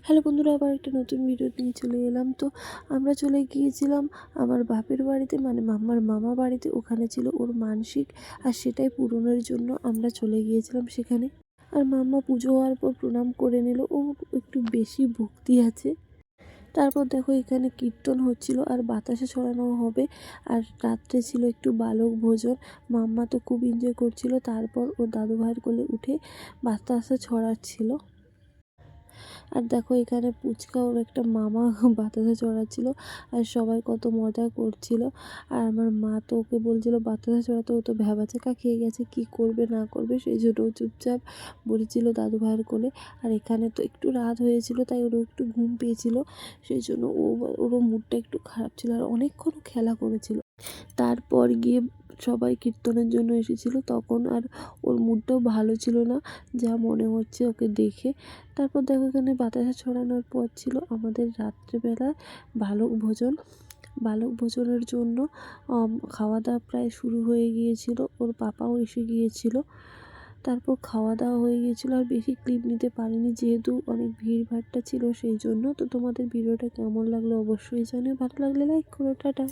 Hello বন্ধুরা, আবার একটা নতুন ভিডিও নিয়ে চলে এলাম। তো আমরা চলে গিয়েছিলাম আমার বাপের বাড়িতে, মানে আমার মামা বাড়িতে। ওখানে ছিল ওর মানসিক, আর সেটাই পূরণের জন্য আমরা চলে গিয়েছিলাম সেখানে। আর মাম্মা পুজো হওয়ার পর প্রণাম করে নিল। ও একটু বেশি ভক্তি আছে। তারপর দেখো এখানে কীর্তন হচ্ছিল আর বাতাসে ছড়ানো হবে। আর রাত্রে ছিল একটু বালক ভোজন। মাম্মা তো খুব এনজয় করছিল। তারপর ও দাদু ভাইয়ের কোলে উঠে বাতাসে ছড়াচ্ছিল। আর দেখো এখানে পুচকা ওর একটা মামা বাতাসে চড়াচ্ছিল, আর সবাই কত মজা করছিল। আর আমার মা তো ওকে বলছিল বাতাসে চড়াতে, ও তো ভ্যাবাচ্যাকা খেয়ে গেছে, কি করবে না করবে, সেই জন্য ও চুপচাপ বসেছিল দাদু ভাইয়ের কোলে। আর এখানে তো একটু রাত হয়েছিল, তাই ওরও একটু ঘুম পেয়েছিল, সেই জন্য ওরও মুডটা একটু খারাপ ছিল। আর অনেকক্ষণ খেলা করেছিল। তারপর গিয়ে সবাই কীর্তনের জন্য এসেছিল, তখন আর ওর মুডটাও ভালো ছিল না, যা মনে হচ্ছে ওকে দেখে। তারপর দেখো এখানে বাতাসা ছড়ানোর পর ছিল আমাদের রাত্রেবেলা বালক ভোজন। বালক ভোজনের জন্য খাওয়া দাওয়া প্রায় শুরু হয়ে গিয়েছিল। ওর পাপাও এসে গিয়েছিল। তারপর খাওয়া দাওয়া হয়ে গিয়েছিল। আর বেশি ক্লিপ নিতে পারিনি, যেহেতু অনেক ভিড়ভাট্টা ছিল সেই জন্য। তো তোমাদের ভিডিওটা কেমন লাগলো অবশ্যই জানিও। ভালো লাগলে লাইক করো। টাটা।